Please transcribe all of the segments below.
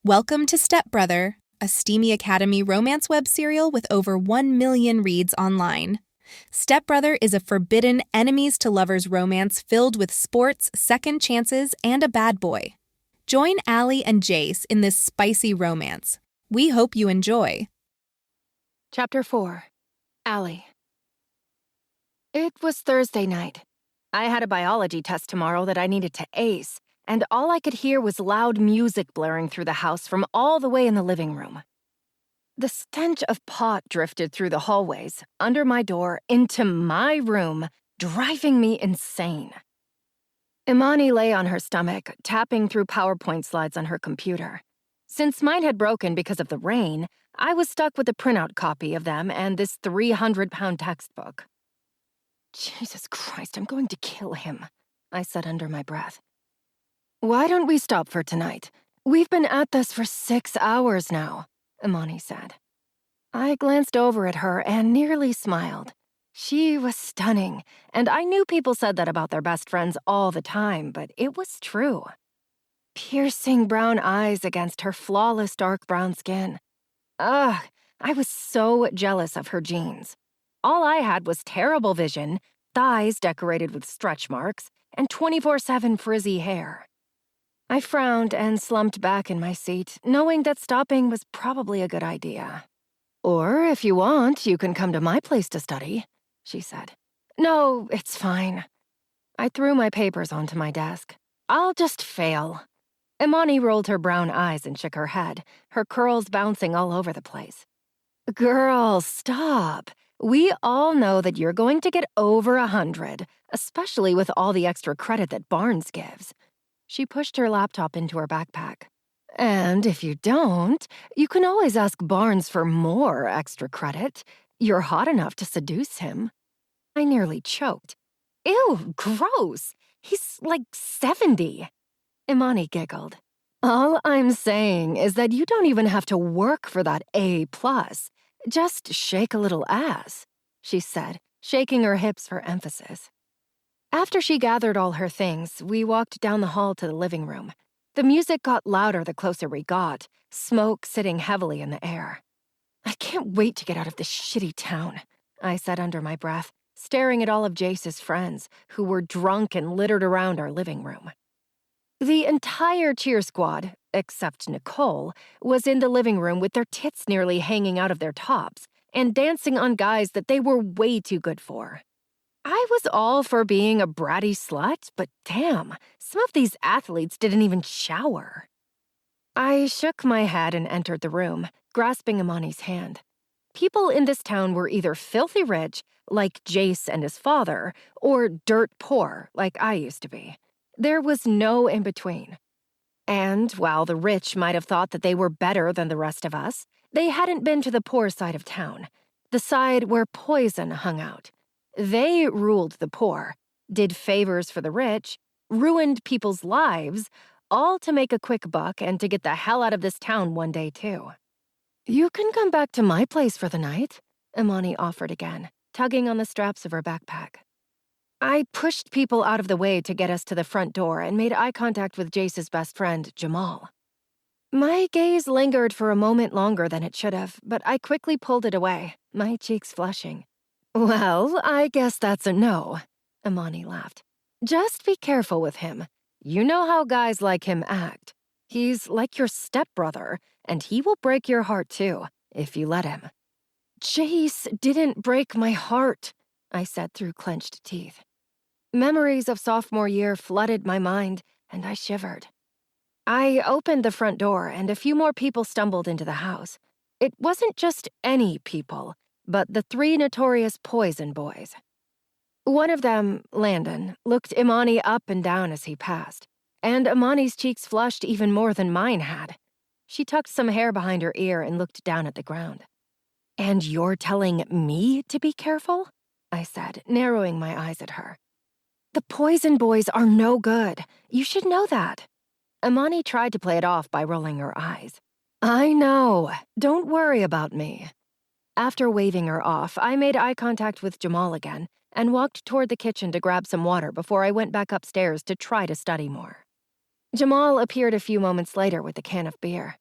Welcome to Stepbrother, a steamy Academy romance web serial with over 1 million reads online. Stepbrother is a forbidden enemies-to-lovers romance filled with sports, second chances, and a bad boy. Join Allie and Jace in this spicy romance. We hope you enjoy. Chapter 4. Allie. It was Thursday night. I had a biology test tomorrow that I needed to ace, and all I could hear was loud music blaring through the house from all the way in the living room. The stench of pot drifted through the hallways, under my door, into my room, driving me insane. Imani lay on her stomach, tapping through PowerPoint slides on her computer. Since mine had broken because of the rain, I was stuck with a printout copy of them and this 300-pound textbook. Jesus Christ, I'm going to kill him, I said under my breath. Why don't we stop for tonight? We've been at this for 6 hours now, Imani said. I glanced over at her and nearly smiled. She was stunning, and I knew people said that about their best friends all the time, but it was true. Piercing brown eyes against her flawless dark brown skin. Ugh, I was so jealous of her jeans. All I had was terrible vision, thighs decorated with stretch marks, and 24/7 frizzy hair. I frowned and slumped back in my seat, knowing that stopping was probably a good idea. Or, if you want, you can come to my place to study, she said. No, it's fine. I threw my papers onto my desk. I'll just fail. Imani rolled her brown eyes and shook her head, her curls bouncing all over the place. Girl, stop. We all know that you're going to get over 100, especially with all the extra credit that Barnes gives. She pushed her laptop into her backpack. And if you don't, you can always ask Barnes for more extra credit. You're hot enough to seduce him. I nearly choked. Ew, gross. He's like 70. Imani giggled. All I'm saying is that you don't even have to work for that A+. Just shake a little ass, she said, shaking her hips for emphasis. After she gathered all her things, we walked down the hall to the living room. The music got louder the closer we got, smoke sitting heavily in the air. I can't wait to get out of this shitty town, I said under my breath, staring at all of Jace's friends, who were drunk and littered around our living room. The entire cheer squad, except Nicole, was in the living room with their tits nearly hanging out of their tops and dancing on guys that they were way too good for. I was all for being a bratty slut, but damn, some of these athletes didn't even shower. I shook my head and entered the room, grasping Imani's hand. People in this town were either filthy rich, like Jace and his father, or dirt poor, like I used to be. There was no in-between. And while the rich might have thought that they were better than the rest of us, they hadn't been to the poor side of town, the side where poison hung out. They ruled the poor, did favors for the rich, ruined people's lives, all to make a quick buck and to get the hell out of this town one day, too. You can come back to my place for the night, Imani offered again, tugging on the straps of her backpack. I pushed people out of the way to get us to the front door and made eye contact with Jace's best friend, Jamal. My gaze lingered for a moment longer than it should have, but I quickly pulled it away, my cheeks flushing. Well, I guess that's a no, Imani laughed. Just be careful with him. You know how guys like him act. He's like your stepbrother, and he will break your heart too, if you let him. Jace didn't break my heart, I said through clenched teeth. Memories of sophomore year flooded my mind, and I shivered. I opened the front door, and a few more people stumbled into the house. It wasn't just any people, but the 3 notorious poison boys. One of them, Landon, looked Imani up and down as he passed, and Imani's cheeks flushed even more than mine had. She tucked some hair behind her ear and looked down at the ground. And you're telling me to be careful? I said, narrowing my eyes at her. The poison boys are no good. You should know that. Imani tried to play it off by rolling her eyes. I know. Don't worry about me. After waving her off, I made eye contact with Jamal again and walked toward the kitchen to grab some water before I went back upstairs to try to study more. Jamal appeared a few moments later with a can of beer.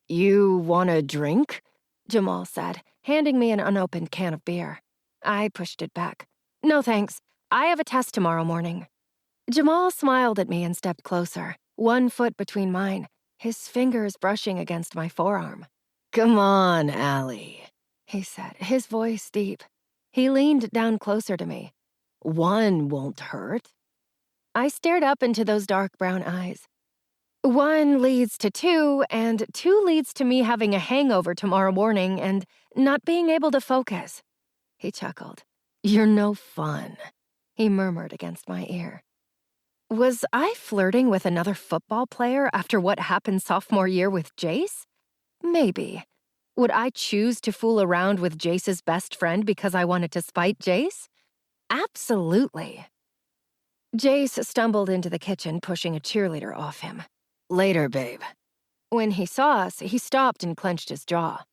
You want a drink? Jamal said, handing me an unopened can of beer. I pushed it back. No thanks. I have a test tomorrow morning. Jamal smiled at me and stepped closer, 1 foot between mine, his fingers brushing against my forearm. Come on, Allie, he said, his voice deep. He leaned down closer to me. 1 won't hurt. I stared up into those dark brown eyes. 1 leads to 2, and 2 leads to me having a hangover tomorrow morning and not being able to focus. He chuckled. You're no fun, he murmured against my ear. Was I flirting with another football player after what happened sophomore year with Jace? Maybe. Would I choose to fool around with Jace's best friend because I wanted to spite Jace? Absolutely. Jace stumbled into the kitchen, pushing a cheerleader off him. Later, babe. When he saw us, he stopped and clenched his jaw.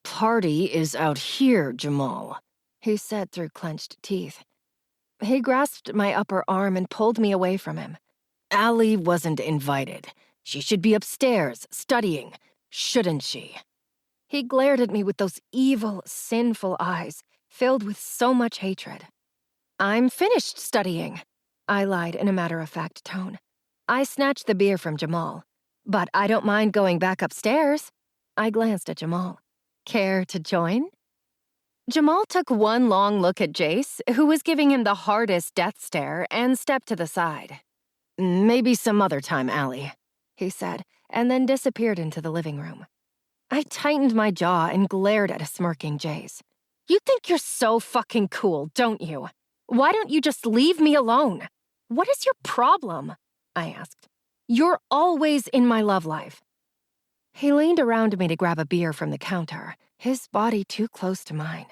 Party is out here, Jamal, he said through clenched teeth. He grasped my upper arm and pulled me away from him. Allie wasn't invited. She should be upstairs, studying, shouldn't she? He glared at me with those evil, sinful eyes, filled with so much hatred. I'm finished studying, I lied in a matter-of-fact tone. I snatched the beer from Jamal. But I don't mind going back upstairs. I glanced at Jamal. Care to join? Jamal took 1 long look at Jace, who was giving him the hardest death stare, and stepped to the side. Maybe some other time, Allie, he said, and then disappeared into the living room. I tightened my jaw and glared at a smirking Jace. You think you're so fucking cool, don't you? Why don't you just leave me alone? What is your problem? I asked. You're always in my love life. He leaned around me to grab a beer from the counter, his body too close to mine.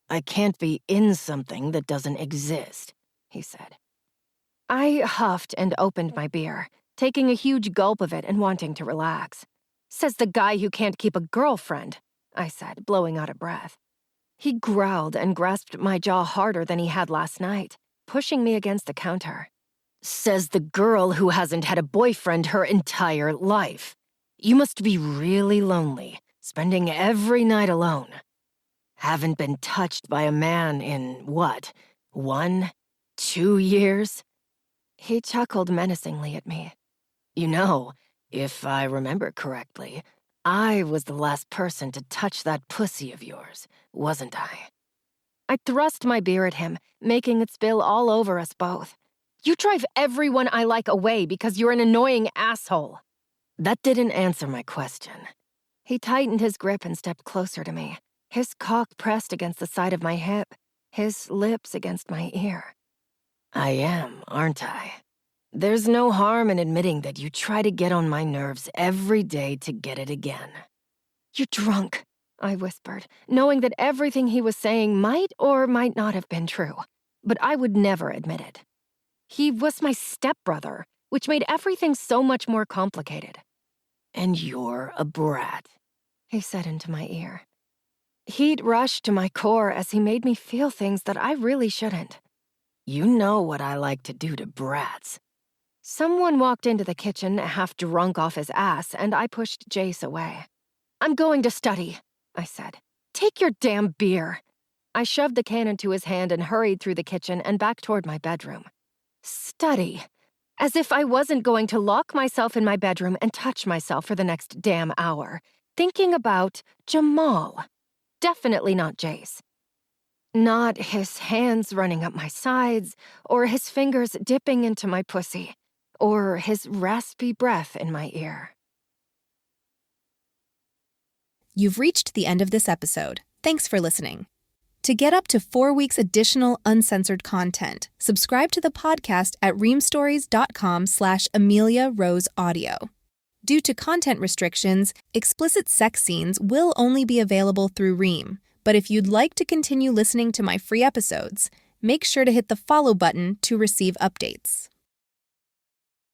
I can't be in something that doesn't exist, he said. I huffed and opened my beer, taking a huge gulp of it and wanting to relax. Says the guy who can't keep a girlfriend, I said, blowing out a breath. He growled and grasped my jaw harder than he had last night, pushing me against the counter. Says the girl who hasn't had a boyfriend her entire life. You must be really lonely, spending every night alone. Haven't been touched by a man in, what, 1, 2 years? He chuckled menacingly at me. You know, if I remember correctly, I was the last person to touch that pussy of yours, wasn't I? I thrust my beer at him, making it spill all over us both. You drive everyone I like away because you're an annoying asshole. That didn't answer my question. He tightened his grip and stepped closer to me, his cock pressed against the side of my hip, his lips against my ear. I am, aren't I? There's no harm in admitting that you try to get on my nerves every day to get it again. You're drunk, I whispered, knowing that everything he was saying might or might not have been true, but I would never admit it. He was my stepbrother, which made everything so much more complicated. And you're a brat, he said into my ear. Heat rushed to my core as he made me feel things that I really shouldn't. You know what I like to do to brats. Someone walked into the kitchen, half drunk off his ass, and I pushed Jace away. I'm going to study, I said. Take your damn beer. I shoved the can into his hand and hurried through the kitchen and back toward my bedroom. Study. As if I wasn't going to lock myself in my bedroom and touch myself for the next damn hour, thinking about Jamal. Definitely not Jace. Not his hands running up my sides, or his fingers dipping into my pussy, or his raspy breath in my ear. You've reached the end of this episode. Thanks for listening. To get up to 4 weeks additional uncensored content, subscribe to the podcast at reamstories.com/AmeliaRoseAudio. Due to content restrictions, explicit sex scenes will only be available through Ream. But if you'd like to continue listening to my free episodes, make sure to hit the follow button to receive updates.